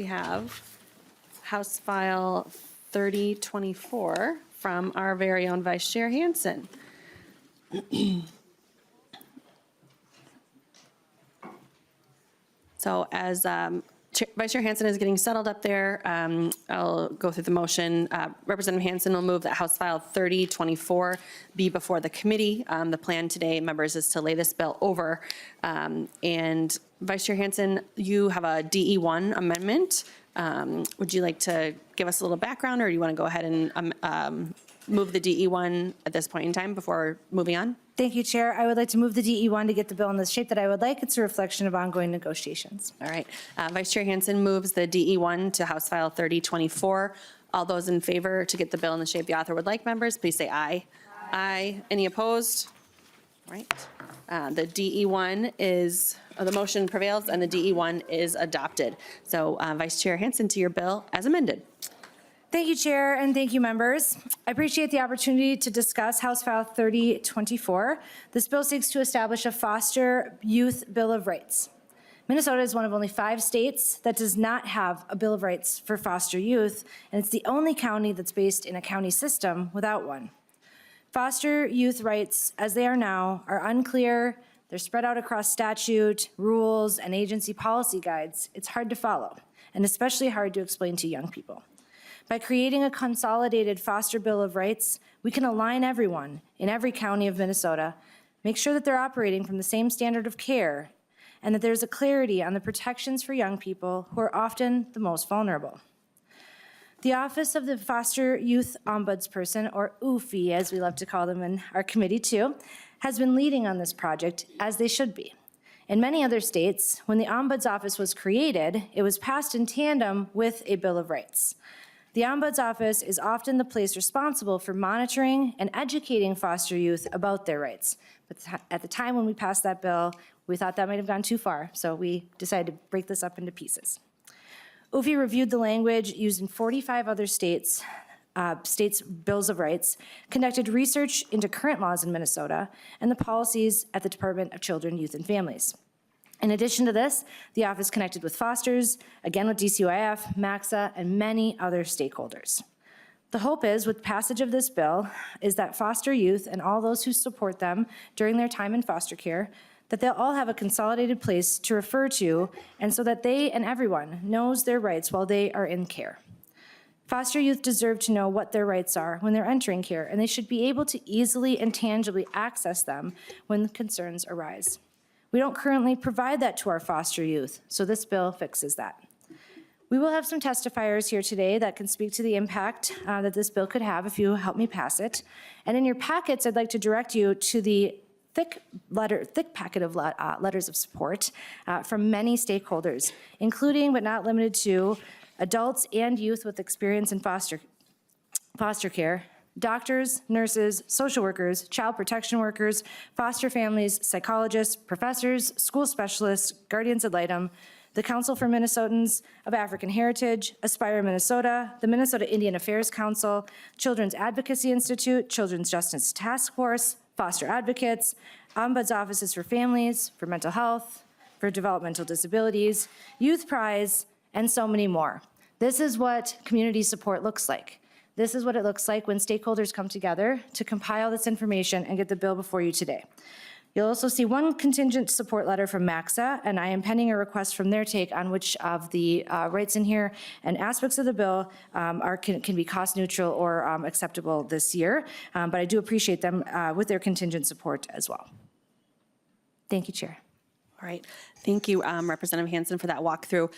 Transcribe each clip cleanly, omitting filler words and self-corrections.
We have House File 3024 from our very own Vice Chair Hansen. So as Vice Chair Hansen is getting settled up there, I'll go through the motion. Representative Hansen will move that House File 3024 be before the committee. The plan today, members, is to lay this bill over. And Vice Chair Hansen, you have a DE1 amendment. Would you like to give us a little background, or do you want to go ahead and move the DE1 at this point in time before moving on? Thank you, Chair. I would like to move the DE1 to get the bill in the shape that I would like. It's a reflection of ongoing negotiations. All right. Vice Chair Hansen moves the DE1 to House File 3024. All those in favor to get the bill in the shape the author would like, members, please say aye. Aye. Any opposed? All right. The DE1 is, the motion prevails and the DE1 is adopted. So Vice Chair Hansen, to your bill as amended. Thank you, Chair, and thank you, members. I appreciate the opportunity to discuss House File 3024. This bill seeks to establish a foster youth Bill of Rights. Minnesota is one of only 5 states that does not have a Bill of Rights for foster youth, and it's the only county that's based in a county system without one. Foster youth rights, as they are now, are unclear. They're spread out across statute, rules, and agency policy guides. It's hard to follow, and especially hard to explain to young people. By creating a consolidated foster bill of rights, we can align everyone in every county of Minnesota, make sure that they're operating from the same standard of care, and that there's a clarity on the protections for young people who are often the most vulnerable. The Office of the Foster Youth Ombudsperson, or OOFI, as we love to call them in our committee too, has been leading on this project, as they should be. In many other states, when the Ombuds Office was created, it was passed in tandem with a Bill of Rights. The Ombuds Office is often the place responsible for monitoring and educating foster youth about their rights. But at the time when we passed that bill, we thought that might have gone too far, so we decided to break this up into pieces. OOFI reviewed the language used in 45 other states' bills of rights, conducted research into current laws in Minnesota, and the policies at the Department of Children, Youth, and Families. In addition to this, the office connected with fosters, again with DCYF, MAXA, and many other stakeholders. The hope is, with passage of this bill, is that foster youth and all those who support them during their time in foster care, that they'll all have a consolidated place to refer to, and so that they and everyone knows their rights while they are in care. Foster youth deserve to know what their rights are when they're entering care, and they should be able to easily and tangibly access them when concerns arise. We don't currently provide that to our foster youth, so this bill fixes that. We will have some testifiers here today that can speak to the impact that this bill could have if you help me pass it. And in your packets, I'd like to direct you to the thick packet of letters of support from many stakeholders, including but not limited to adults and youth with experience in foster care, doctors, nurses, social workers, child protection workers, foster families, psychologists, professors, school specialists, guardians ad litem, the Council for Minnesotans of African Heritage, Aspire Minnesota, the Minnesota Indian Affairs Council, Children's Advocacy Institute, Children's Justice Task Force, foster advocates, ombuds offices for families, for mental health, for developmental disabilities, Youth Prize, and so many more. This is what community support looks like. This is what it looks like when stakeholders come together to compile this information and get the bill before you today. You'll also see one contingent support letter from MAXA, and I am pending a request from their take on which of the rights in here and aspects of the bill can be cost neutral or acceptable this year, but I do appreciate them with their contingent support as well. Thank you, Chair. All right, thank you, Representative Hansen, for that walkthrough.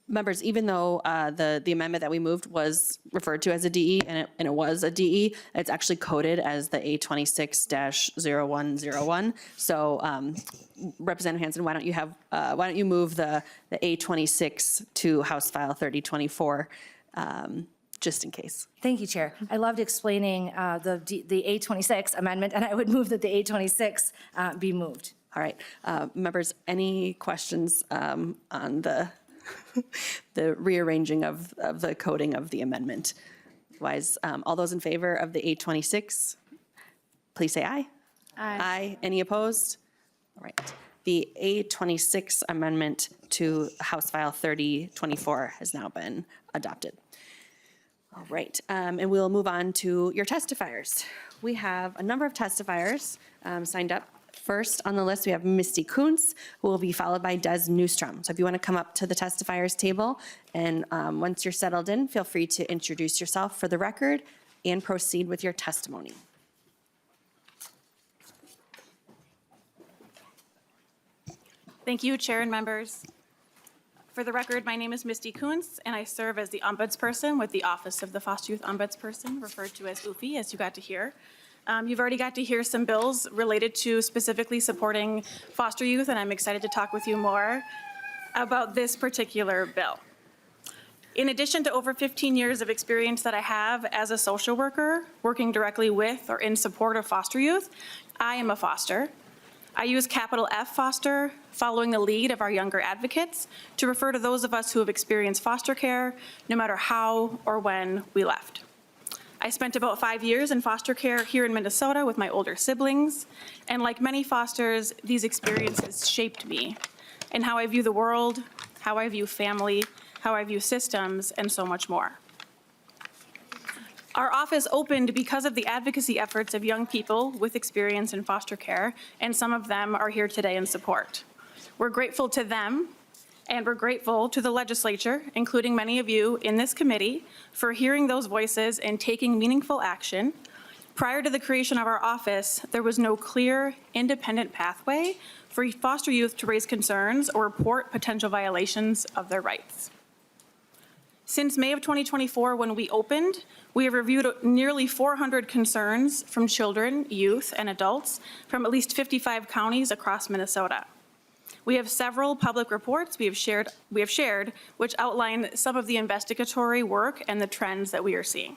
Members, even though the amendment that we moved was referred to as a DE, and it was a DE, it's actually coded as the A26-0101. So, Representative Hansen, why don't you move the A26 to House File 3024, just in case. Thank you, Chair. I loved explaining the A26 amendment, and I would move that the A26 be moved. All right, members, any questions on the rearranging of the coding of the amendment? Otherwise, all those in favor of the 826, please say aye. Aye. Aye. Any opposed? All right. The A26 amendment to House File 3024 has now been adopted. All right, and we'll move on to your testifiers. We have a number of testifiers signed up. First on the list, we have Misty Kuntz, who will be followed by Des Newstrom. So if you want to come up to the testifiers table, and once you're settled in, feel free to introduce yourself for the record and proceed with your testimony. Thank you, Chair and members. For the record, my name is Misty Kuntz, and I serve as the Ombudsperson with the Office of the Foster Youth Ombudsperson, referred to as OOFI, as you got to hear. You've already got to hear some bills related to specifically supporting foster youth, and I'm excited to talk with you more about this particular bill. In addition to over 15 years of experience that I have as a social worker, working directly with or in support of foster youth, I am a foster. I use capital F foster, following the lead of our younger advocates, to refer to those of us who have experienced foster care, no matter how or when we left. I spent about 5 years in foster care here in Minnesota with my older siblings, and like many fosters, these experiences shaped me in how I view the world, how I view family, how I view systems, and so much more. Our office opened because of the advocacy efforts of young people with experience in foster care, and some of them are here today in support. We're grateful to them, and we're grateful to the legislature, including many of you in this committee, for hearing those voices and taking meaningful action. Prior to the creation of our office, there was no clear, independent pathway for foster youth to raise concerns or report potential violations of their rights. Since May of 2024, when we opened, we have reviewed nearly 400 concerns from children, youth, and adults from at least 55 counties across Minnesota. We have several public reports we have shared which outline some of the investigatory work and the trends that we are seeing.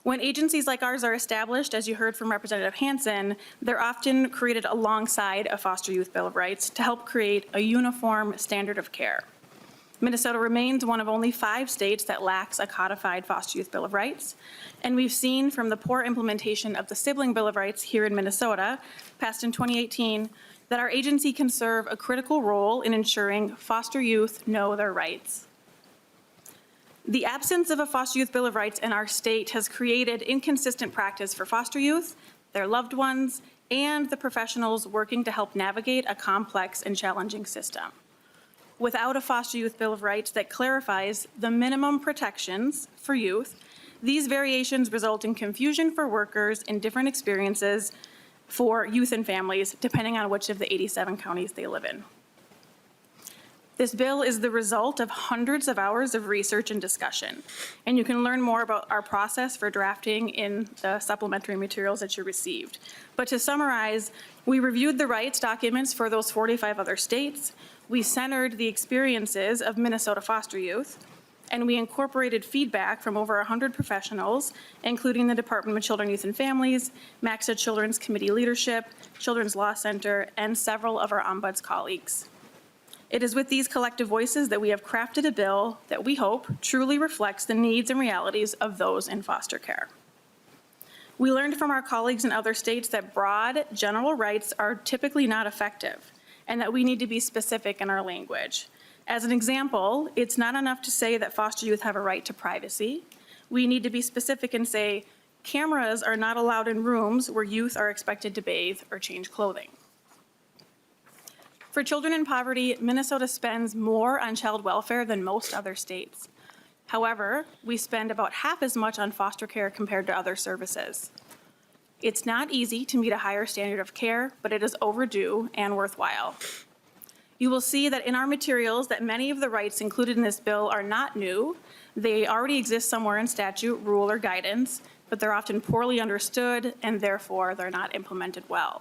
When agencies like ours are established, as you heard from Representative Hansen, they're often created alongside a foster youth bill of rights to help create a uniform standard of care. Minnesota remains one of only 5 states that lacks a codified foster youth bill of rights, and we've seen from the poor implementation of the sibling bill of rights here in Minnesota, passed in 2018, that our agency can serve a critical role in ensuring foster youth know their rights. The absence of a foster youth bill of rights in our state has created inconsistent practice for foster youth, their loved ones, and the professionals working to help navigate a complex and challenging system. Without a foster youth bill of rights that clarifies the minimum protections for youth, these variations result in confusion for workers and different experiences for youth and families, depending on which of the 87 counties they live in. This bill is the result of hundreds of hours of research and discussion, and you can learn more about our process for drafting in the supplementary materials that you received. But to summarize, we reviewed the rights documents for those 45 other states, we centered the experiences of Minnesota foster youth, and we incorporated feedback from over 100 professionals, including the Department of Children, Youth, and Families, MACSA Children's Committee Leadership, Children's Law Center, and several of our Ombuds colleagues. It is with these collective voices that we have crafted a bill that we hope truly reflects the needs and realities of those in foster care. We learned from our colleagues in other states that broad, general rights are typically not effective, and that we need to be specific in our language. As an example, it's not enough to say that foster youth have a right to privacy. We need to be specific and say, cameras are not allowed in rooms where youth are expected to bathe or change clothing. For children in poverty, Minnesota spends more on child welfare than most other states. However, we spend about half as much on foster care compared to other services. It's not easy to meet a higher standard of care, but it is overdue and worthwhile. You will see that in our materials that many of the rights included in this bill are not new. They already exist somewhere in statute, rule, or guidance, but they're often poorly understood and therefore they're not implemented well.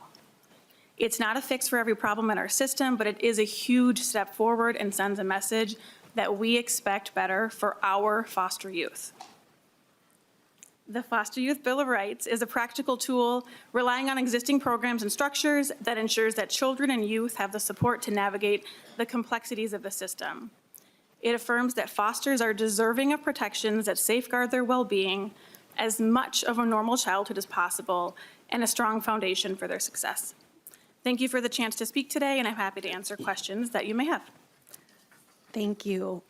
It's not a fix for every problem in our system, but it is a huge step forward and sends a message that we expect better for our foster youth. The Foster Youth Bill of Rights is a practical tool relying on existing programs and structures that ensures that children and youth have the support to navigate the complexities of the system. It affirms that fosters are deserving of protections that safeguard their well-being, as much of a normal childhood as possible, and a strong foundation for their success. Thank you for the chance to speak today, and I'm happy to answer questions that you may have. Thank you.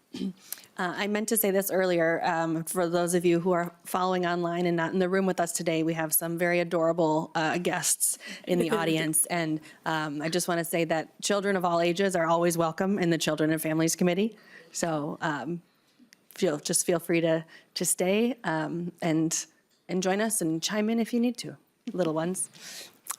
I meant to say this earlier. For those of you who are following online and not in the room with us today, we have some very adorable guests in the audience. And I just want to say that children of all ages are always welcome in the Children and Families Committee. So feel free to stay and join us and chime in if you need to, little ones.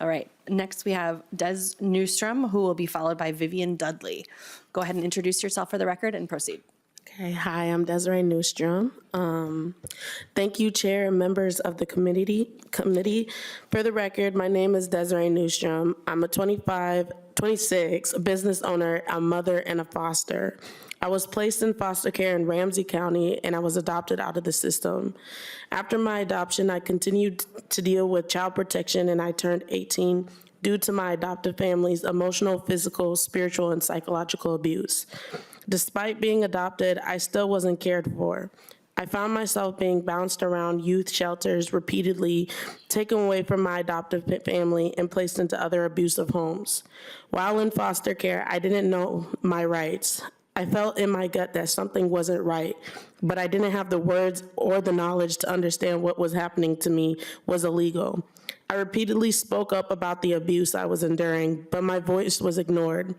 All right, next we have Des Newstrom, who will be followed by Vivian Dudley. Go ahead and introduce yourself for the record and proceed. Okay, hi, I'm Desiree Newstrom. Thank you, Chair and members of the committee. For the record, my name is Desiree Newstrom. I'm a 26 business owner, a mother, and a foster. I was placed in foster care in Ramsey County, and I was adopted out of the system. After my adoption, I continued to deal with child protection, and I turned 18 due to my adoptive family's emotional, physical, spiritual, and psychological abuse. Despite being adopted, I still wasn't cared for. I found myself being bounced around youth shelters repeatedly, taken away from my adoptive family, and placed into other abusive homes. While in foster care, I didn't know my rights. I felt in my gut that something wasn't right, but I didn't have the words or the knowledge to understand what was happening to me was illegal. I repeatedly spoke up about the abuse I was enduring, but my voice was ignored.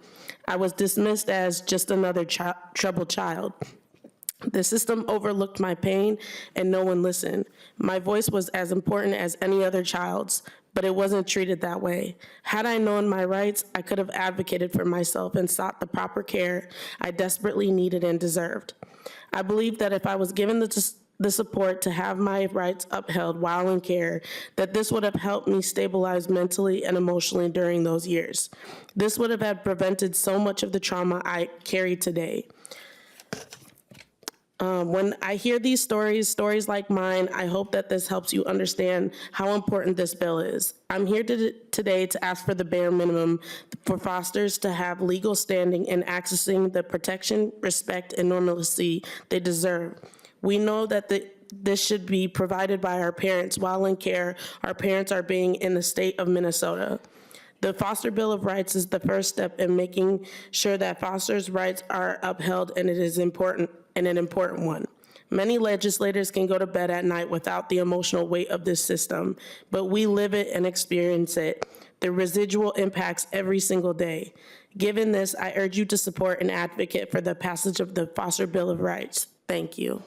I was dismissed as just another troubled child. The system overlooked my pain, and no one listened. My voice was as important as any other child's, but it wasn't treated that way. Had I known my rights, I could have advocated for myself and sought the proper care I desperately needed and deserved. I believe that if I was given the support to have my rights upheld while in care, that this would have helped me stabilize mentally and emotionally during those years. This would have prevented so much of the trauma I carry today. When I hear these stories like mine, I hope that this helps you understand how important this bill is. I'm here today to ask for the bare minimum for fosters to have legal standing in accessing the protection, respect, and normalcy they deserve. We know that this should be provided by our parents. While in care, our parents are being in the state of Minnesota. The Foster Bill of Rights is the first step in making sure that fosters' rights are upheld, and it is important and an important one. Many legislators can go to bed at night without the emotional weight of this system, but we live it and experience it. The residual impacts every single day. Given this, I urge you to support and advocate for the passage of the Foster Bill of Rights. Thank you.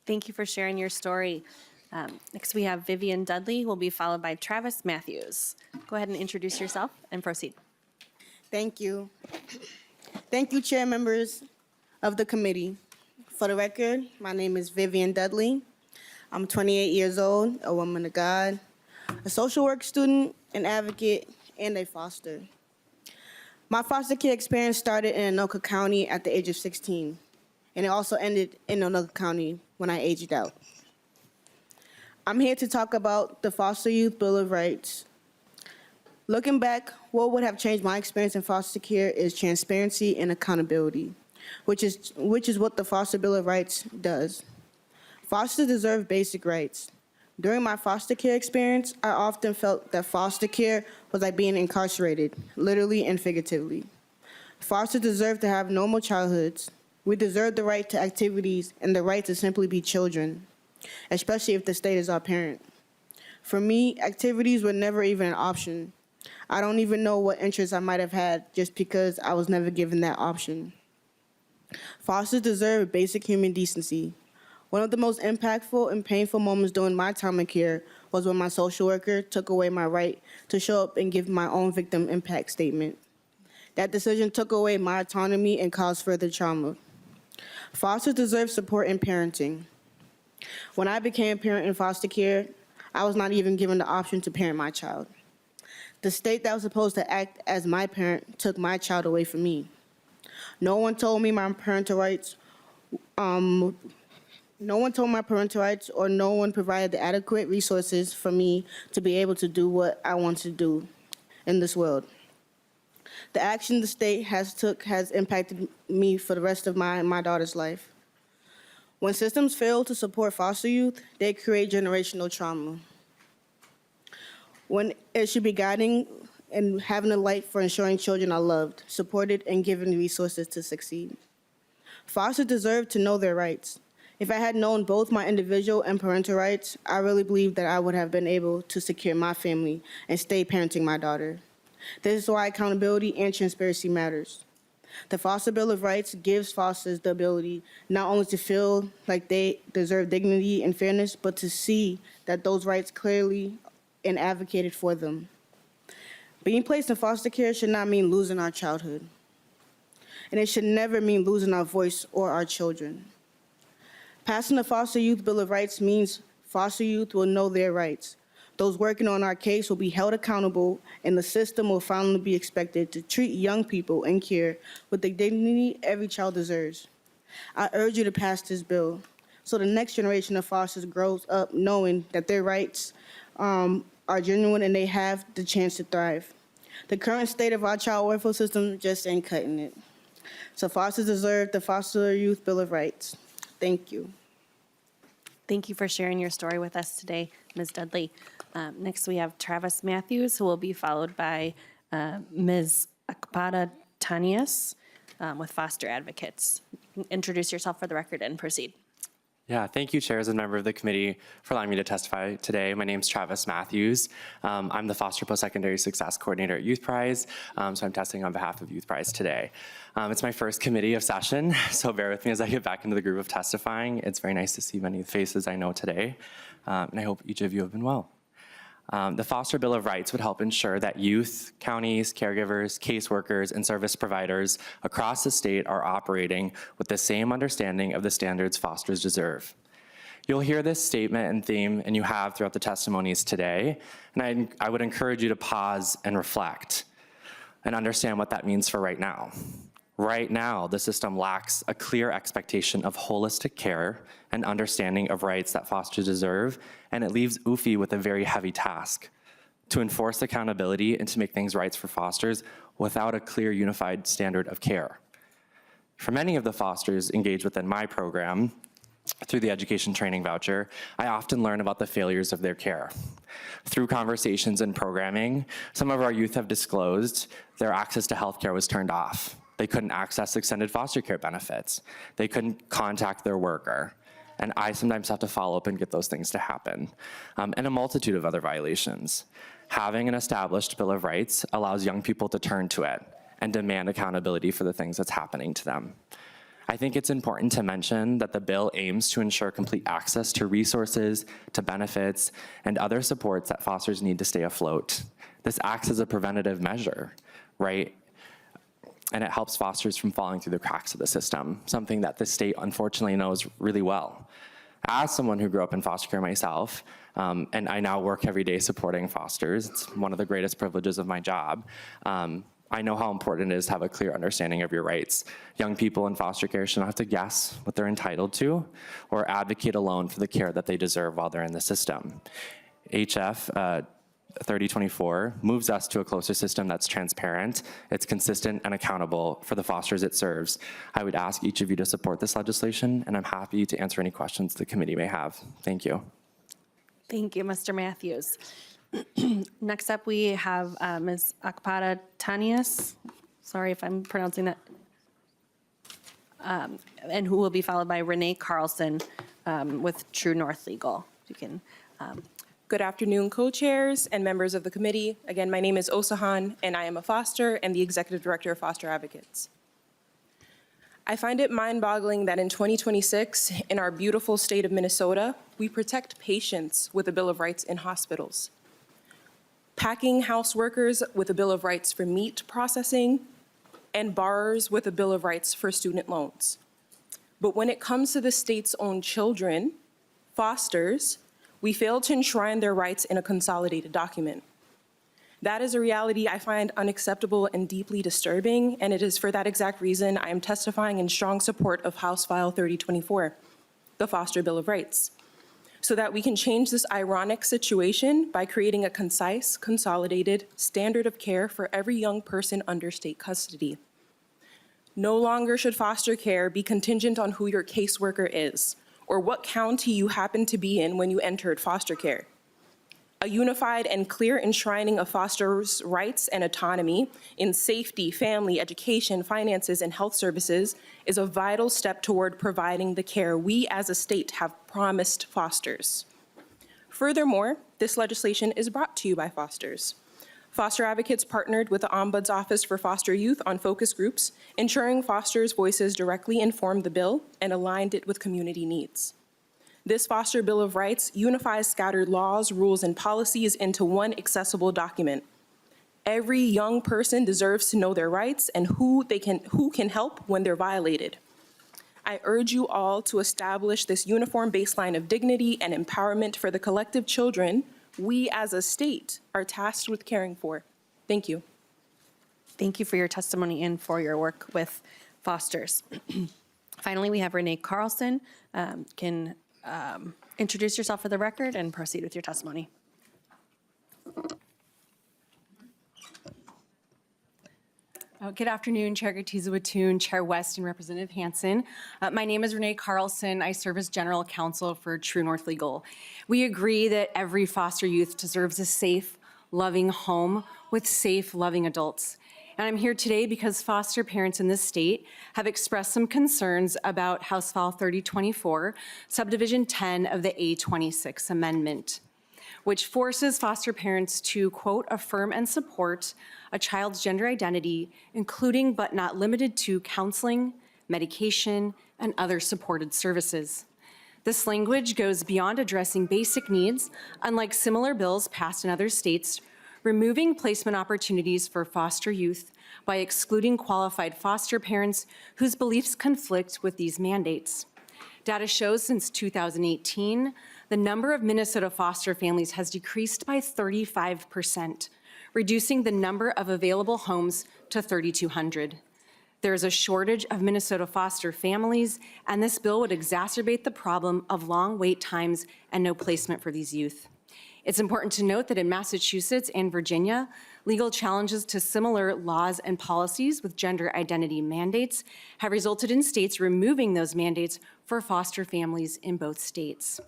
Thank you for sharing your story. Next, we have Vivian Dudley, who will be followed by Travis Matthews. Go ahead and introduce yourself and proceed. Thank you. Thank you, chair members of the committee. For the record, my name is Vivian Dudley. I'm 28 years old, a woman of God, a social work student, an advocate, and a foster. My foster care experience started in Anoka County at the age of 16, and it also ended in Anoka County when I aged out. I'm here to talk about the Foster Youth Bill of Rights. Looking back, what would have changed my experience in foster care is transparency and accountability, which is what the Foster Bill of Rights does. Fosters deserve basic rights. During my foster care experience, I often felt that foster care was like being incarcerated, literally and figuratively. Fosters deserve to have normal childhoods. We deserve the right to activities and the right to simply be children, especially if the state is our parent. For me, activities were never even an option. I don't even know what interests I might have had just because I was never given that option. Fosters deserve basic human decency. One of the most impactful and painful moments during my time in care was when my social worker took away my right to show up and give my own victim impact statement. That decision took away my autonomy and caused further trauma. Fosters deserve support in parenting. When I became a parent in foster care, I was not even given the option to parent my child. The state that was supposed to act as my parent took my child away from me. No one told me my parental rights. No one told my parental rights, or no one provided the adequate resources for me to be able to do what I want to do in this world. The action the state has impacted me for the rest of my daughter's life. When systems fail to support foster youth, they create generational trauma. When it should be guiding and having a light for ensuring children are loved, supported, and given the resources to succeed. Fosters deserve to know their rights. If I had known both my individual and parental rights, I really believe that I would have been able to secure my family and stay parenting my daughter. This is why accountability and transparency matters. The Foster Bill of Rights gives fosters the ability not only to feel like they deserve dignity and fairness, but to see that those rights clearly and advocated for them. Being placed in foster care should not mean losing our childhood. And it should never mean losing our voice or our children. Passing the Foster Youth Bill of Rights means foster youth will know their rights. Those working on our case will be held accountable, and the system will finally be expected to treat young people in care with the dignity every child deserves. I urge you to pass this bill so the next generation of fosters grows up knowing that their rights are genuine and they have the chance to thrive. The current state of our child welfare system just ain't cutting it. So fosters deserve the Foster Youth Bill of Rights. Thank you. Thank you for sharing your story with us today, Ms. Dudley. Next, we have Travis Matthews, who will be followed by Ms. Akpada Tanias with Foster Advocates. Introduce yourself for the record and proceed. Yeah, thank you, Chair, as a member of the committee, for allowing me to testify today. My name is Travis Matthews. I'm the Foster Post-Secondary Success Coordinator at Youth Prize, so I'm testing on behalf of Youth Prize today. It's my first committee of session, so bear with me as I get back into the group of testifying. It's very nice to see many of the faces I know today, and I hope each of you have been well. The Foster Bill of Rights would help ensure that youth, counties, caregivers, caseworkers, and service providers across the state are operating with the same understanding of the standards fosters deserve. You'll hear this statement and theme, and you have throughout the testimonies today, and I would encourage you to pause and reflect and understand what that means for right now. Right now, the system lacks a clear expectation of holistic care and understanding of rights that fosters deserve, and it leaves UFI with a very heavy task: to enforce accountability and to make things right for fosters without a clear unified standard of care. For many of the fosters engaged within my program, through the education training voucher, I often learn about the failures of their care. Through conversations and programming, some of our youth have disclosed their access to healthcare was turned off. They couldn't access extended foster care benefits. They couldn't contact their worker. And I sometimes have to follow up and get those things to happen. And a multitude of other violations. Having an established Bill of Rights allows young people to turn to it and demand accountability for the things that's happening to them. I think it's important to mention that the bill aims to ensure complete access to resources, to benefits, and other supports that fosters need to stay afloat. This acts as a preventative measure, right? And it helps fosters from falling through the cracks of the system, something that the state unfortunately knows really well. As someone who grew up in foster care myself, and I now work every day supporting fosters, it's one of the greatest privileges of my job, I know how important it is to have a clear understanding of your rights. Young people in foster care shouldn't have to guess what they're entitled to or advocate alone for the care that they deserve while they're in the system. HF 3024 moves us to a closer system that's transparent, it's consistent and accountable for the fosters it serves. I would ask each of you to support this legislation, and I'm happy to answer any questions the committee may have. Thank you. Thank you, Mr. Matthews. Next up, we have Ms. Akpada Tanias. Sorry if I'm pronouncing that. And who will be followed by Renee Carlson with True North Legal. You can. Good afternoon, co-chairs and members of the committee. Again, my name is Osahan, and I am a foster and the executive director of Foster Advocates. I find it mind-boggling that in 2026, in our beautiful state of Minnesota, we protect patients with a Bill of Rights in hospitals, packing house workers with a Bill of Rights for meat processing, and borrowers with a Bill of Rights for student loans. But when it comes to the state's own children, fosters, we fail to enshrine their rights in a consolidated document. That is a reality I find unacceptable and deeply disturbing, and it is for that exact reason I am testifying in strong support of House File 3024, the Foster Bill of Rights, so that we can change this ironic situation by creating a concise, consolidated standard of care for every young person under state custody. No longer should foster care be contingent on who your caseworker is, or what county you happened to be in when you entered foster care. A unified and clear enshrining of fosters' rights and autonomy in safety, family, education, finances, and health services is a vital step toward providing the care we as a state have promised fosters. Furthermore, this legislation is brought to you by fosters. Foster advocates partnered with the Ombuds Office for Foster Youth on focus groups, ensuring fosters' voices directly informed the bill and aligned it with community needs. This Foster Bill of Rights unifies scattered laws, rules, and policies into one accessible document. Every young person deserves to know their rights and who can help when they're violated. I urge you all to establish this uniform baseline of dignity and empowerment for the collective children we as a state are tasked with caring for. Thank you. Thank you for your testimony and for your work with fosters. Finally, we have Renee Carlson. Can introduce yourself for the record and proceed with your testimony. Good afternoon, Chair Gatiza-Wattoon, Chair West, and Representative Hansen. My name is Renee Carlson. I serve as General Counsel for True North Legal. We agree that every foster youth deserves a safe, loving home with safe, loving adults. And I'm here today because foster parents in this state have expressed some concerns about House File 3024, Subdivision 10 of the A26 Amendment, which forces foster parents to, quote, affirm and support a child's gender identity, including but not limited to counseling, medication, and other supported services. This language goes beyond addressing basic needs, unlike similar bills passed in other states, removing placement opportunities for foster youth by excluding qualified foster parents whose beliefs conflict with these mandates. Data shows since 2018, the number of Minnesota foster families has decreased by 35%, reducing the number of available homes to 3,200. There is a shortage of Minnesota foster families, and this bill would exacerbate the problem of long wait times and no placement for these youth. It's important to note that in Massachusetts and Virginia, legal challenges to similar laws and policies with gender identity mandates have resulted in states removing those mandates for foster families in both states.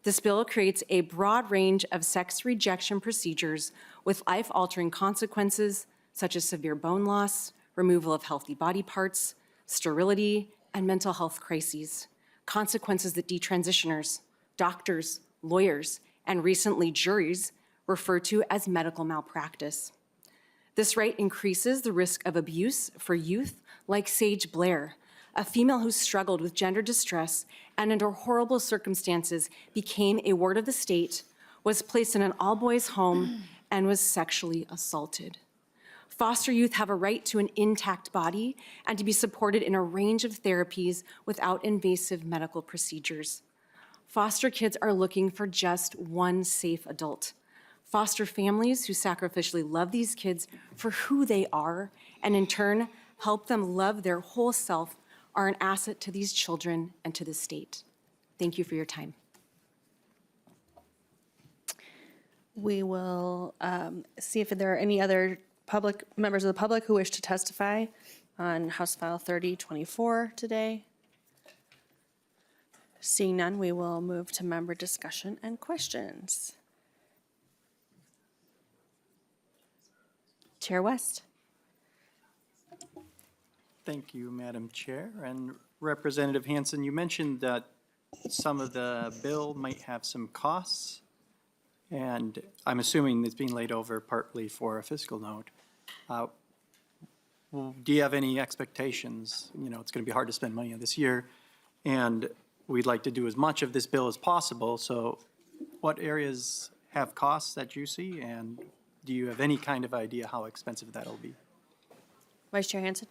This bill creates a broad range of sex rejection procedures with life-altering consequences, such as severe bone loss, removal of healthy body parts, sterility, and mental health crises, consequences that detransitioners, doctors, lawyers, and recently juries refer to as medical malpractice. This right increases the risk of abuse for youth like Sage Blair, a female who struggled with gender distress and under horrible circumstances became a ward of the state, was placed in an all-boys home, and was sexually assaulted. Foster youth have a right to an intact body and to be supported in a range of therapies without invasive medical procedures. Foster kids are looking for just one safe adult. Foster families who sacrificially love these kids for who they are and in turn help them love their whole self are an asset to these children and to the state. Thank you for your time. We will see if there are any other members of the public who wish to testify on House File 3024 today. Seeing none, we will move to member discussion and questions. Chair West. Thank you, Madam Chair. And Representative Hansen, you mentioned that some of the bill might have some costs, and I'm assuming it's being laid over partly for a fiscal note. Do you have any expectations? You know, it's going to be hard to spend money on this year, and we'd like to do as much of this bill as possible. So what areas have costs that you see, and do you have any kind of idea how expensive that'll be? Vice Chair Hansen.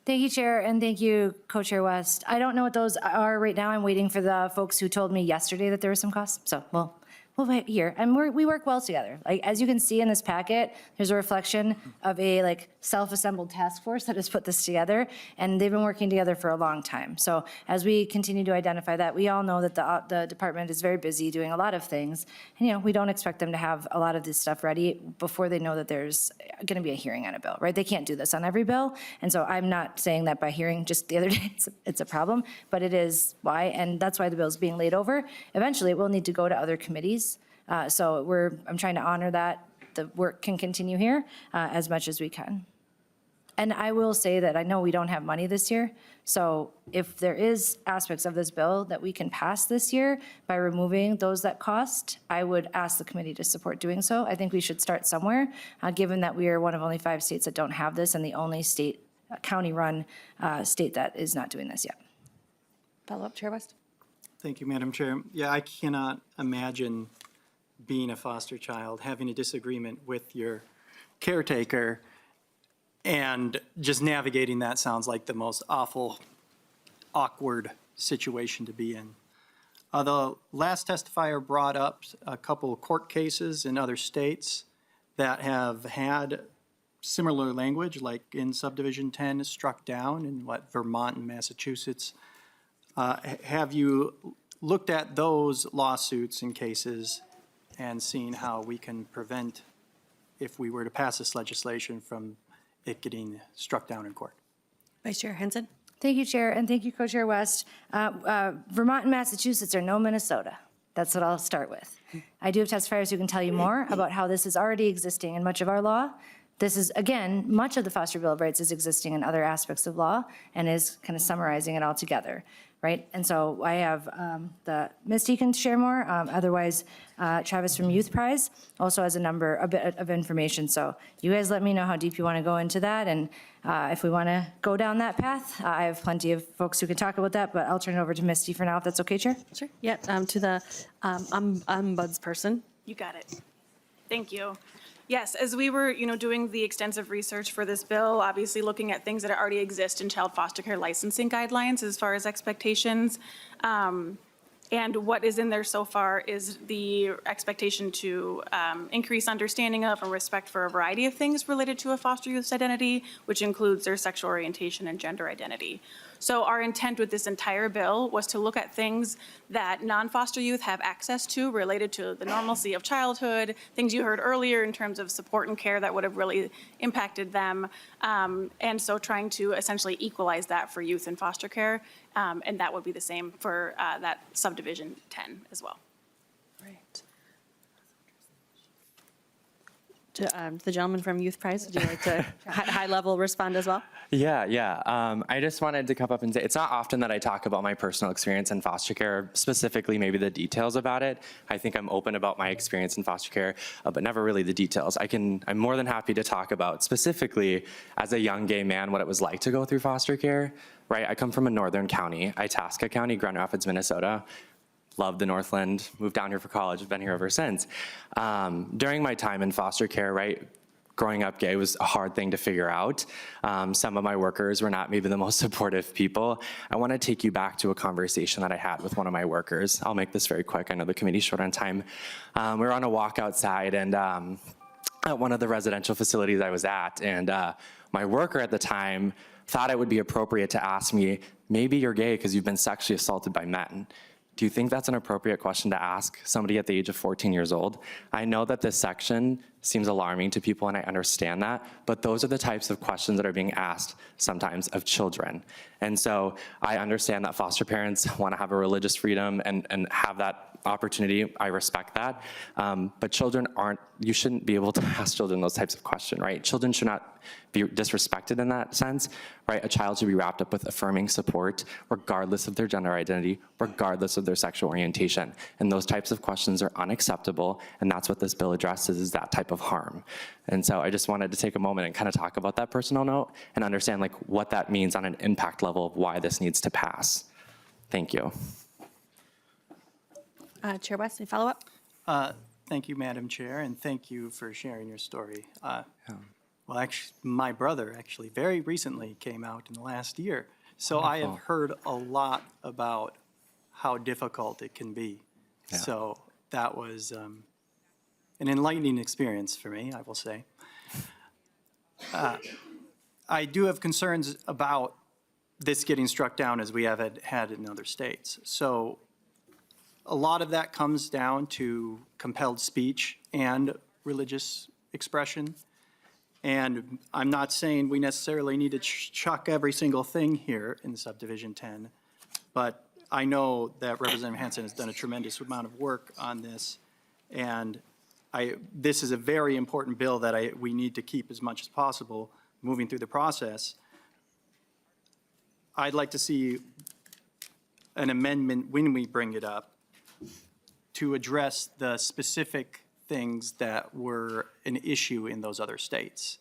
Thank you, Chair, and thank you, Co-Chair West. I don't know what those are right now. I'm waiting for the folks who told me yesterday that there were some costs. So we'll wait here. And we work well together. Like, as you can see in this packet, there's a reflection of a self-assembled task force that has put this together, and they've been working together for a long time. So as we continue to identify that, we all know that the department is very busy doing a lot of things. And, we don't expect them to have a lot of this stuff ready before they know that there's going to be a hearing on a bill, right? They can't do this on every bill. And so I'm not saying that by hearing just the other day it's a problem, but it is why, and that's why the bill is being laid over. Eventually, it will need to go to other committees. So I'm trying to honor that. The work can continue here as much as we can. And I will say that I know we don't have money this year, so if there is aspects of this bill that we can pass this year by removing those that cost, I would ask the committee to support doing so. I think we should start somewhere, given that we are one of only 5 states that don't have this and the only state, county-run state that is not doing this yet. Follow-up, Chair West? Thank you, Madam Chair. Yeah, I cannot imagine being a foster child, having a disagreement with your caretaker, and just navigating that sounds like the most awful, awkward situation to be in. The last testifier brought up a couple of court cases in other states that have had similar language, like in subdivision 10 struck down in Vermont and Massachusetts. Have you looked at those lawsuits and cases and seen how we can prevent, if we were to pass this legislation, from it getting struck down in court? Vice Chair Hansen? Thank you, Chair, and thank you, Co-Chair West. Vermont and Massachusetts are no Minnesota. That's what I'll start with. I do have testifiers who can tell you more about how this is already existing in much of our law. This is, again, much of the Foster Bill of Rights is existing in other aspects of law and is kind of summarizing it all together, right? And so I have Misty can share more. Otherwise, Travis from Youth Prize also has a bit of information. So you guys let me know how deep you want to go into that. And if we want to go down that path, I have plenty of folks who can talk about that, but I'll turn it over to Misty for now, if that's okay, Chair? Sure. Yeah, to the ombudsperson. You got it. Thank you. Yes, as we were, doing the extensive research for this bill, obviously looking at things that already exist in child foster care licensing guidelines as far as expectations. And what is in there so far is the expectation to increase understanding of and respect for a variety of things related to a foster youth's identity, which includes their sexual orientation and gender identity. So our intent with this entire bill was to look at things that non-foster youth have access to related to the normalcy of childhood, things you heard earlier in terms of support and care that would have really impacted them. And so trying to essentially equalize that for youth in foster care. And that would be the same for that subdivision 10 as well. Right. The gentleman from Youth Prize, would you like to high-level respond as well? Yeah. I just wanted to come up and say, it's not often that I talk about my personal experience in foster care, specifically maybe the details about it. I think I'm open about my experience in foster care, but never really the details. I'm more than happy to talk about specifically as a young gay man what it was like to go through foster care, right? I come from a northern county, Itasca County, Grand Rapids, Minnesota. Love the Northland, moved down here for college, I've been here ever since. During my time in foster care, right, growing up gay was a hard thing to figure out. Some of my workers were not maybe the most supportive people. I want to take you back to a conversation that I had with one of my workers. I'll make this very quick, I know the committee's short on time. We were on a walk outside and at one of the residential facilities I was at, and my worker at the time thought it would be appropriate to ask me, maybe you're gay because you've been sexually assaulted by men. Do you think that's an appropriate question to ask somebody at the age of 14 years old? I know that this section seems alarming to people, and I understand that, but those are the types of questions that are being asked sometimes of children. And so I understand that foster parents want to have a religious freedom and have that opportunity. I respect that. But children you shouldn't be able to ask children those types of questions, right? Children should not be disrespected in that sense, right? A child should be wrapped up with affirming support, regardless of their gender identity, regardless of their sexual orientation. And those types of questions are unacceptable, and that's what this bill addresses, is that type of harm. And so I just wanted to take a moment and kind of talk about that personal note and understand like what that means on an impact level of why this needs to pass. Thank you. Chair West, any follow-up? Thank you, Madam Chair, and thank you for sharing your story. Well, actually, my brother actually very recently came out in the last year. So I have heard a lot about how difficult it can be. Yeah. So that was an enlightening experience for me, I will say. I do have concerns about this getting struck down as we have had in other states. So a lot of that comes down to compelled speech and religious expression. And I'm not saying we necessarily need to chuck every single thing here in subdivision 10, but I know that Representative Hansen has done a tremendous amount of work on this. And this is a very important bill that we need to keep as much as possible moving through the process. I'd like to see an amendment when we bring it up to address the specific things that were an issue in those other states.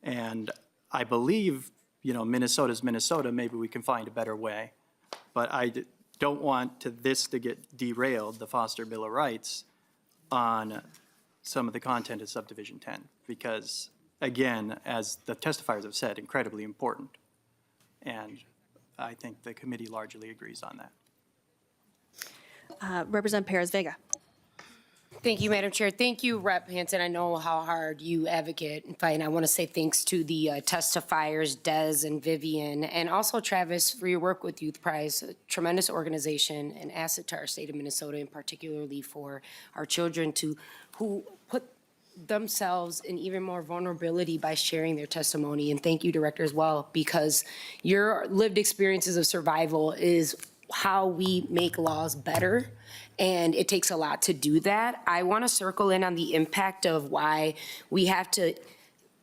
And I believe, Minnesota's Minnesota, maybe we can find a better way. But I don't want this to get derailed, the Foster Bill of Rights, on some of the content of Subdivision 10. Because, again, as the testifiers have said, incredibly important. And I think the committee largely agrees on that. Representative Perez-Vega. Thank you, Madam Chair. Thank you, Rep. Hansen. I know how hard you advocate and fight. And I want to say thanks to the testifiers, Des and Vivian, and also Travis for your work with Youth Prize, a tremendous organization and asset to our state of Minnesota, and particularly for our children who put themselves in even more vulnerability by sharing their testimony. And thank you, Director, as well, because your lived experiences of survival is how we make laws better, and it takes a lot to do that. I want to circle in on the impact of why we have to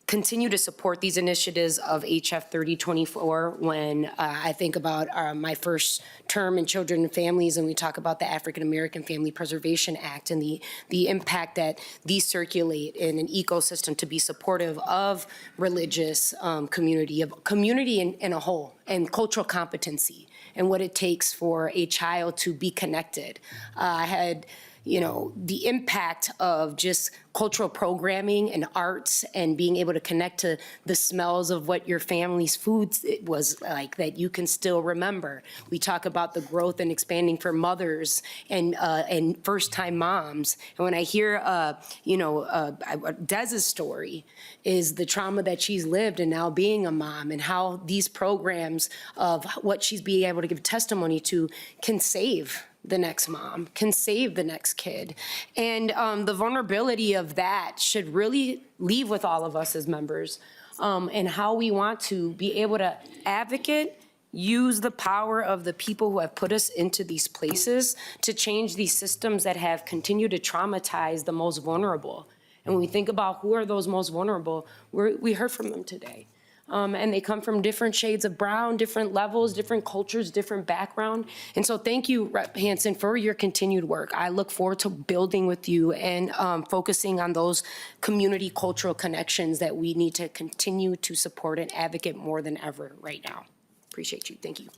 continue to support these initiatives of HF 3024 when I think about my first term in Children and Families, and we talk about the African American Family Preservation Act and the impact that these circulate in an ecosystem to be supportive of religious community in a whole, and cultural competency, and what it takes for a child to be connected. I had the impact of just cultural programming and arts and being able to connect to the smells of what your family's food was like that you can still remember. We talk about the growth and expanding for mothers and first-time moms. And when I hear, Dez's story is the trauma that she's lived and now being a mom, and how these programs of what she's being able to give testimony to can save the next mom, can save the next kid. And the vulnerability of that should really leave with all of us as members, and how we want to be able to advocate, use the power of the people who have put us into these places to change these systems that have continued to traumatize the most vulnerable. And when we think about who are those most vulnerable, we heard from them today. And they come from different shades of brown, different levels, different cultures, different background. And so thank you, Rep. Hansen, for your continued work. I look forward to building with you and focusing on those community cultural connections that we need to continue to support and advocate more than ever right now. Appreciate you. Thank you.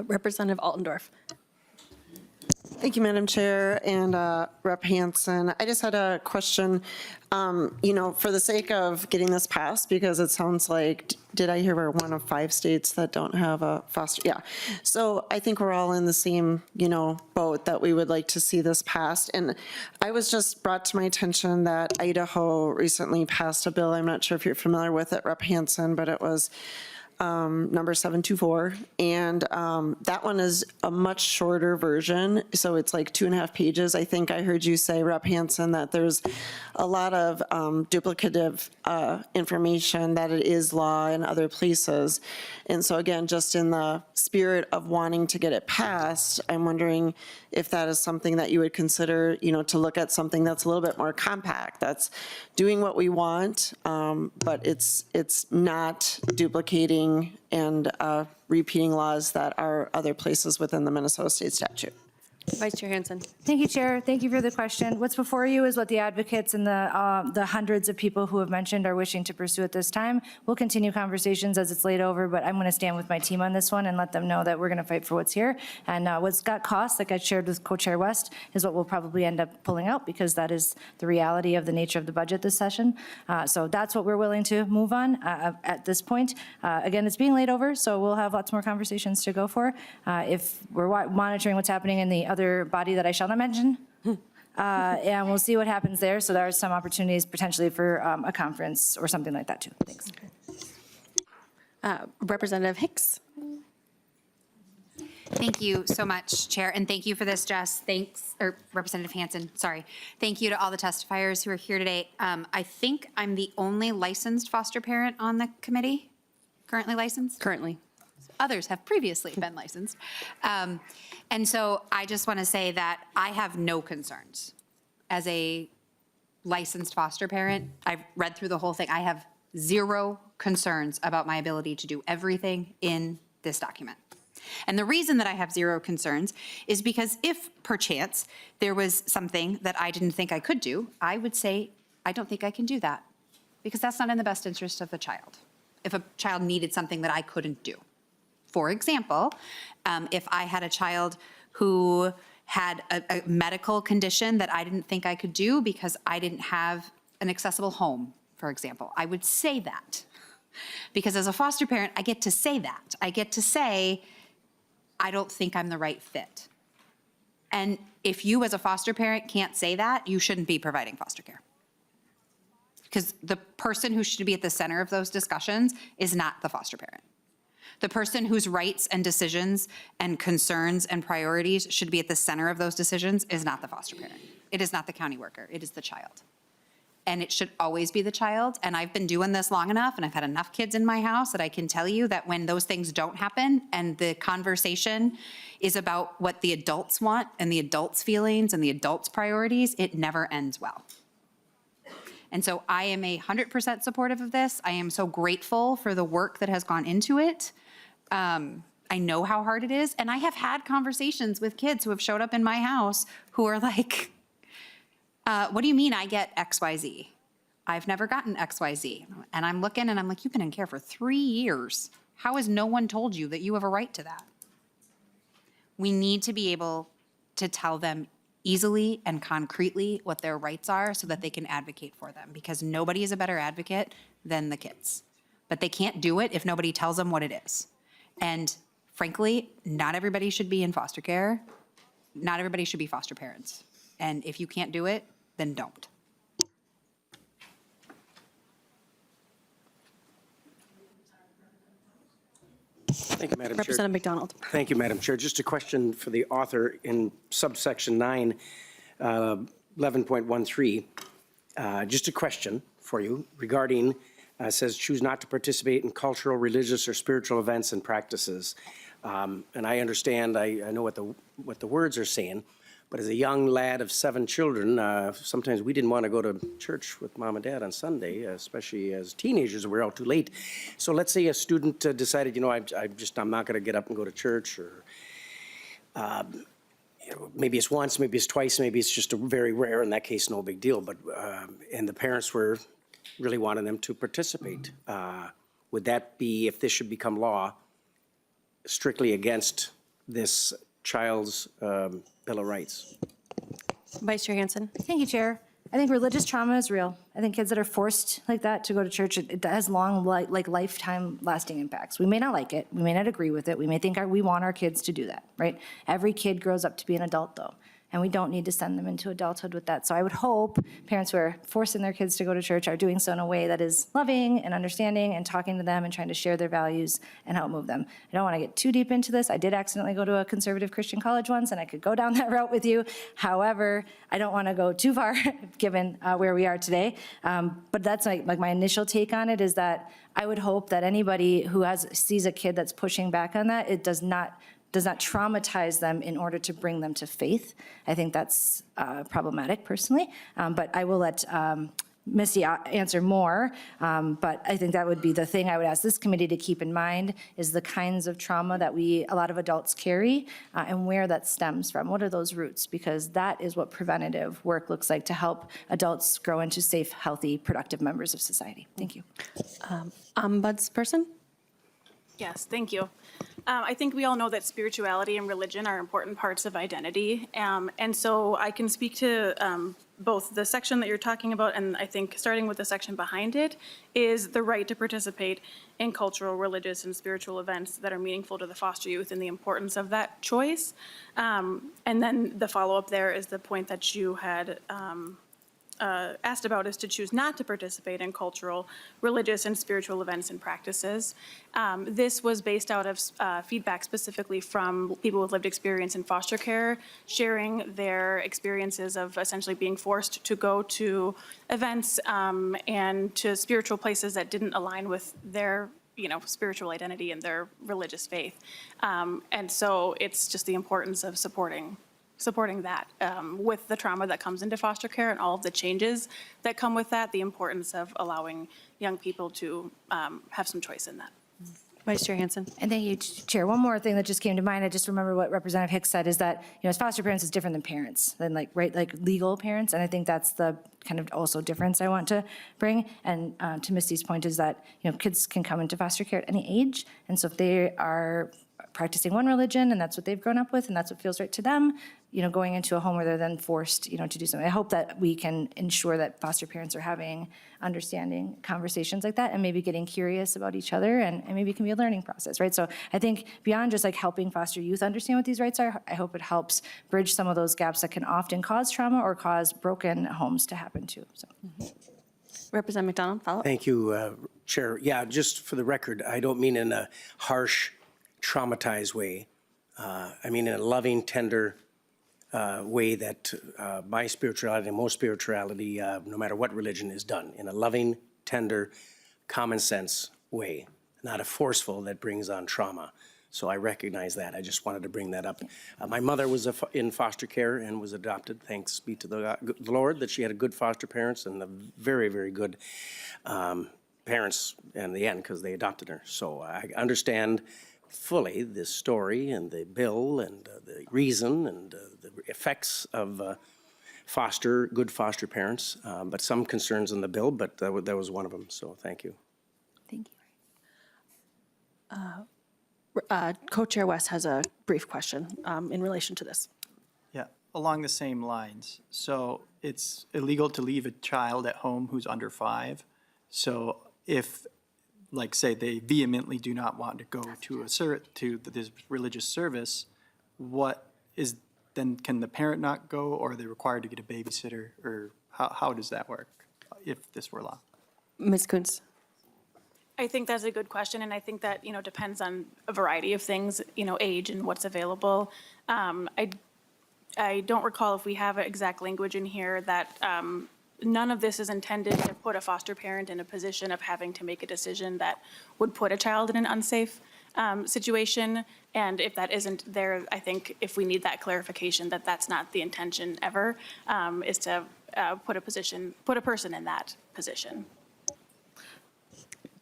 Representative Altendorf. Thank you, Madam Chair, and Rep. Hansen. I just had a question, for the sake of getting this passed, because it sounds like, did I hear we're one of 5 states that don't have a foster? Yeah. So I think we're all in the same, boat that we would like to see this passed. And I was just brought to my attention that Idaho recently passed a bill. I'm not sure if you're familiar with it, Rep. Hansen, but it was number 724, and that one is a much shorter version, so it's like 2.5 pages. I think I heard you say, Rep. Hansen, that there's a lot of duplicative information, that it is law in other places. And so again, just in the spirit of wanting to get it passed, I'm wondering if that is something that you would consider, to look at something that's a little bit more compact, that's doing what we want, but it's not duplicating and repeating laws that are other places within the Minnesota State statute. Vice Chair Hansen. Thank you, Chair. Thank you for the question. What's before you is what the advocates and the hundreds of people who have mentioned are wishing to pursue at this time. We'll continue conversations as it's laid over, but I'm going to stand with my team on this one and let them know that we're going to fight for what's here. And what's got cost, like I shared with Co-Chair West, is what we'll probably end up pulling out, because that is the reality of the nature of the budget this session. So that's what we're willing to move on at this point. Again, it's being laid over, so we'll have lots more conversations to go for. If we're monitoring what's happening in the other body that I shall not mention, and we'll see what happens there. So there are some opportunities potentially for a conference or something like that too. Thanks. Representative Hicks. Thank you so much, Chair, and thank you for this, Jess. Thanks, or Representative Hansen, sorry. Thank you to all the testifiers who are here today. I think I'm the only licensed foster parent on the committee, currently licensed? Currently. Others have previously been licensed. And so I just want to say that I have no concerns. As a licensed foster parent, I've read through the whole thing. I have zero concerns about my ability to do everything in this document. And the reason that I have zero concerns is because if perchance there was something that I didn't think I could do, I would say, I don't think I can do that, because that's not in the best interest of the child. If a child needed something that I couldn't do. For example, if I had a child who had a medical condition that I didn't think I could do because I didn't have an accessible home, for example, I would say that. Because as a foster parent, I get to say that. I get to say, I don't think I'm the right fit. And if you as a foster parent can't say that, you shouldn't be providing foster care. Because the person who should be at the center of those discussions is not the foster parent. The person whose rights and decisions and concerns and priorities should be at the center of those decisions is not the foster parent. It is not the county worker. It is the child. And it should always be the child. And I've been doing this long enough, and I've had enough kids in my house that I can tell you that when those things don't happen and the conversation is about what the adults want and the adults' feelings and the adults' priorities, it never ends well. And so I am 100% supportive of this. I am so grateful for the work that has gone into it. I know how hard it is. And I have had conversations with kids who have showed up in my house who are like, what do you mean I get XYZ? I've never gotten XYZ. And I'm looking and I'm like, you've been in care for 3 years. How has no one told you that you have a right to that? We need to be able to tell them easily and concretely what their rights are so that they can advocate for them, because nobody is a better advocate than the kids. But they can't do it if nobody tells them what it is. And frankly, not everybody should be in foster care. Not everybody should be foster parents. And if you can't do it, then don't. Thank you, Madam Chair. Representative McDonald. Thank you, Madam Chair. Just a question for the author in subsection 9, 11.13. Just a question for you regarding, says choose not to participate in cultural, religious, or spiritual events and practices. And I understand, I know what the words are saying, but as a young lad of 7 children, sometimes we didn't want to go to church with mom and dad on Sunday, especially as teenagers, we were out too late. So let's say a student decided, I'm not going to get up and go to church, or maybe it's once, maybe it's twice, maybe it's just a very rare, in that case, no big deal, but, and the parents were really wanting them to participate. Would that be, if this should become law, strictly against this child's Bill of Rights? Vice Chair Hansen. Thank you, Chair. I think religious trauma is real. I think kids that are forced like that to go to church, it has long, lifetime lasting impacts. We may not like it. We may not agree with it. We may think we want our kids to do that, right? Every kid grows up to be an adult, though. And we don't need to send them into adulthood with that. So I would hope parents who are forcing their kids to go to church are doing so in a way that is loving and understanding and talking to them and trying to share their values and help move them. I don't want to get too deep into this. I did accidentally go to a conservative Christian college once, and I could go down that route with you. However, I don't want to go too far given where we are today. But that's like my initial take on it, is that I would hope that anybody who sees a kid that's pushing back on that, it does not traumatize them in order to bring them to faith. I think that's problematic personally, but I will let Missy answer more. But I think that would be the thing I would ask this committee to keep in mind, is the kinds of trauma that a lot of adults carry and where that stems from. What are those roots? Because that is what preventative work looks like to help adults grow into safe, healthy, productive members of society. Thank you. Ombudsperson. Yes, thank you. I think we all know that spirituality and religion are important parts of identity. And so I can speak to both the section that you're talking about, and I think starting with the section behind it is the right to participate in cultural, religious, and spiritual events that are meaningful to the foster youth and the importance of that choice. And then the follow-up there is the point that you had asked about, is to choose not to participate in cultural, religious, and spiritual events and practices. This was based out of feedback specifically from people with lived experience in foster care, sharing their experiences of essentially being forced to go to events and to spiritual places that didn't align with their spiritual identity and their religious faith. And so it's just the importance of supporting that with the trauma that comes into foster care and all of the changes that come with that, the importance of allowing young people to have some choice in that. Vice Chair Hansen. And thank you, Chair. One more thing that just came to mind, I just remember what Representative Hicks said, is that, as foster parents is different than parents, than like legal parents. And I think that's the kind of also difference I want to bring. And to Misty's point is that, kids can come into foster care at any age. And so if they are practicing one religion and that's what they've grown up with and that's what feels right to them, going into a home where they're then forced, to do something. I hope that we can ensure that foster parents are having understanding conversations like that and maybe getting curious about each other and maybe it can be a learning process, right? So I think beyond just like helping foster youth understand what these rights are, I hope it helps bridge some of those gaps that can often cause trauma or cause broken homes to happen too, so. Representative McDonald, follow up. Thank you, Chair. Yeah, just for the record, I don't mean in a harsh, traumatized way. I mean in a loving, tender way that my spirituality and most spirituality, no matter what religion, is done in a loving, tender, common sense way, not a forceful that brings on trauma. So I recognize that. I just wanted to bring that up. My mother was in foster care and was adopted. Thanks be to the Lord that she had a good foster parents and the very, very good parents in the end because they adopted her. So I understand fully this story and the bill and the reason and the effects of good foster parents, but some concerns in the bill, but that was one of them, so thank you. Thank you. Co-Chair West has a brief question in relation to this. Yeah, along the same lines. So it's illegal to leave a child at home who's under 5. So if, like, say, they vehemently do not want to go to this religious service, then can the parent not go, or are they required to get a babysitter, or how does that work if this were law? Ms. Kuntz. I think that's a good question, and I think that, depends on a variety of things, age and what's available. I don't recall if we have exact language in here that none of this is intended to put a foster parent in a position of having to make a decision that would put a child in an unsafe situation. And if that isn't there, I think if we need that clarification that that's not the intention ever, is to put a person in that position.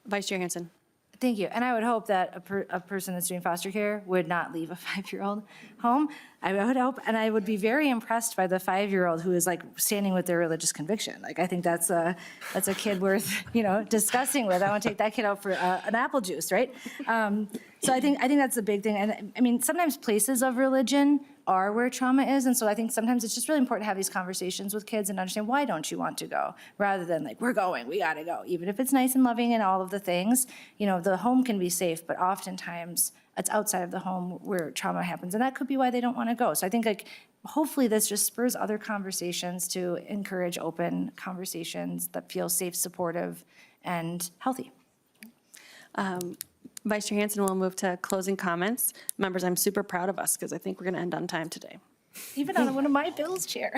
Vice Chair Hansen. Thank you. And I would hope that a person that's doing foster care would not leave a 5-year-old home. I would hope, and I would be very impressed by the 5-year-old who is like standing with their religious conviction. Like, I think that's a kid worth, discussing with. I want to take that kid out for an apple juice, right? So I think that's a big thing. And I mean, sometimes places of religion are where trauma is. And so I think sometimes it's just really important to have these conversations with kids and understand, why don't you want to go? Rather than like, we're going, we got to go. Even if it's nice and loving and all of the things, the home can be safe, but oftentimes it's outside of the home where trauma happens. And that could be why they don't want to go. So I think like, hopefully this just spurs other conversations to encourage open conversations that feel safe, supportive, and healthy. Vice Chair Hansen will move to closing comments. Members, I'm super proud of us because I think we're going to end on time today. Even on one of my bills, Chair.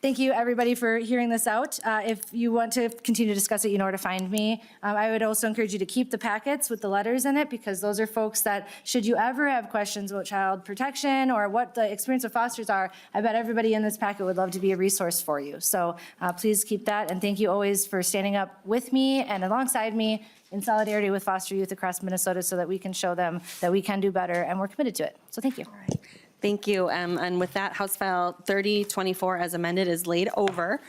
Thank you, everybody, for hearing this out. If you want to continue to discuss it, you know where to find me. I would also encourage you to keep the packets with the letters in it, because those are folks that, should you ever have questions about child protection or what the experience of fosters are, I bet everybody in this packet would love to be a resource for you. So please keep that, and thank you always for standing up with me and alongside me in solidarity with foster youth across Minnesota so that we can show them that we can do better, and we're committed to it. So thank you. All right. Thank you. And with that, House File 3024 as amended is laid over.